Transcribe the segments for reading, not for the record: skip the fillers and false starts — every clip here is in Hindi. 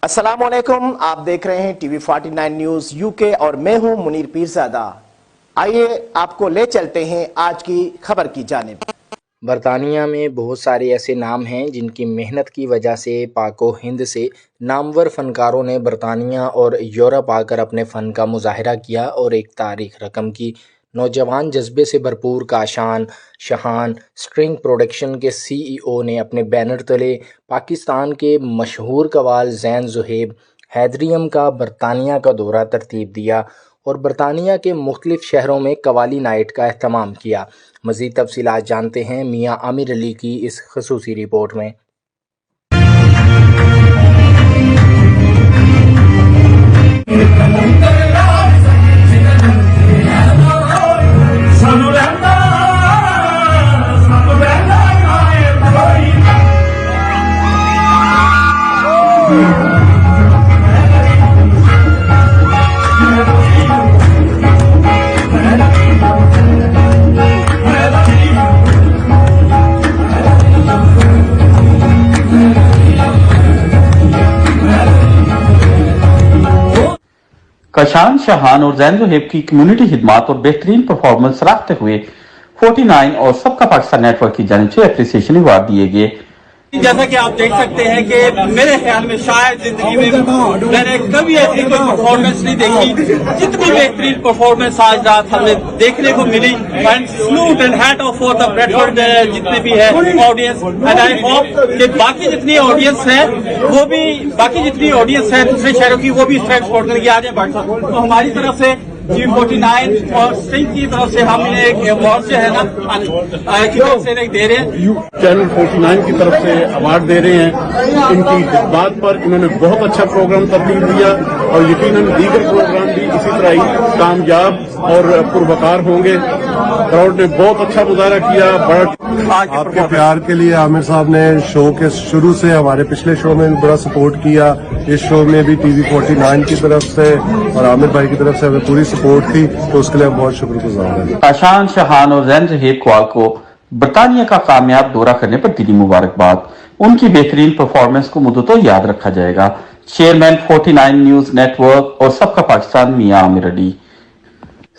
अस्सलामुअलैकुम, आप देख रहे हैं टीवी 49 न्यूज यूके और मैं हूं मुनीर पीरजादा। आइए आपको ले चलते हैं आज की खबर की जानिब। बरतानिया में बहुत सारे ऐसे नाम हैं जिनकी मेहनत की वजह से पाको हिंद से नामवर फनकारों ने बरतानिया और यूरोप आकर अपने फ़न का मुजाहरा किया और एक तारीख रकम की। नौजवान जज्बे से भरपूर काशान शहान स्ट्रिंग प्रोडक्शन के CEO ने अपने बैनर तले पाकिस्तान के मशहूर कवाल ज़ैन ज़ुहैब हैदरियम का बरतानिया का दौरा तरतीब दिया और बरतानिया के मुख्तलिफ शहरों में कवाली नाइट का एहतमाम किया। मज़ीद तफसीलात जानते हैं मियाँ आमिर अली की इस ख़ुसूसी रिपोर्ट में। काशान शहान और ज़ैन ज़ुहैब की कम्युनिटी खिदमात और बेहतरीन परफॉर्मेंस रखते हुए 49 और सबका पाकिस्तान नेटवर्क की जानिब से एप्रिसिएशन अवार्ड दिए गए। जैसा कि आप देख सकते हैं कि मेरे ख्याल में शायद जिंदगी में मैंने कभी ऐसी कोई परफॉर्मेंस नहीं देखी जितनी बेहतरीन परफॉर्मेंस आज रात हमें देखने को मिली। And salute and hat off for the Bradford जितने भी है ऑडियंस, एंड आई होप कि बाकी जितनी ऑडियंस है वो भी दूसरे शहरों की वो भी इस तरह सपोर्ट करके आ जाए। तो हमारी तरफ से टीवी 49 और स्ट्रिंग की तरफ से हम इन्हें एक अवार्ड जो है ना की तरफ से दे रहे हैं, चैनल 49 की तरफ से अवार्ड दे रहे हैं। इनकी बात पर इन्होंने बहुत अच्छा प्रोग्राम तरतीब दिया और यकीनन दीगर प्रोग्राम भी इसी तरह ही कामयाब और पुरवकार होंगे। क्राउड ने बहुत अच्छा मुजाहरा किया। आपके प्यार के लिए आमिर साहब ने शो के शुरू से हमारे पिछले शो में भी बड़ा सपोर्ट किया। इस शो में भी टीवी 49 की तरफ से और आमिर भाई की तरफ से हमें पूरी सपोर्ट थी, तो उसके लिए हम बहुत शुक्रगुजार हैं। काशान शहान और ज़ैन ज़ुहैब को बरतानिया का कामयाब दौरा करने पर दिली मुबारकबाद। उनकी बेहतरीन परफॉर्मेंस को मुद्दतों याद रखा जाएगा। चेयरमैन 49 न्यूज नेटवर्क और सबका पाकिस्तान मियाँ आमिर अली।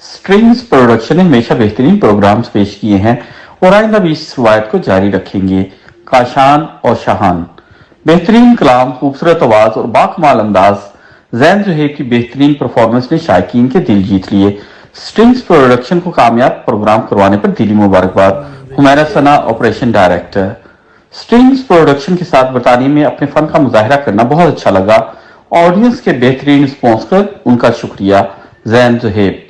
स्ट्रिंग्स प्रोडक्शन ने हमेशा बेहतरीन प्रोग्राम्स पेश किए हैं और आइंदा भी इस रवायत को जारी रखेंगे। काशान और शहान बेहतरीन कलाम, खूबसूरत आवाज और बाकमाल अंदाज, ज़ैन ज़ुहैब की बेहतरीन परफॉर्मेंस ने शायकीन के दिल जीत लिए। स्ट्रिंग्स प्रोडक्शन को कामयाब प्रोग्राम करवाने पर दिली मुबारकबाद। हुमैरा सना ऑपरेशन डायरेक्टर। स्ट्रिंग्स प्रोडक्शन के साथ बरतानिया में अपने फन का मुजाहरा करना बहुत अच्छा लगा। ऑडियंस के बेहतरीन रिस्पॉन्स पर उनका शुक्रिया। ज़ैन ज़ुहैब।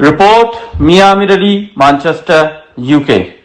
रिपोर्ट मियां आमिर अली, मैनचेस्टर, यूके।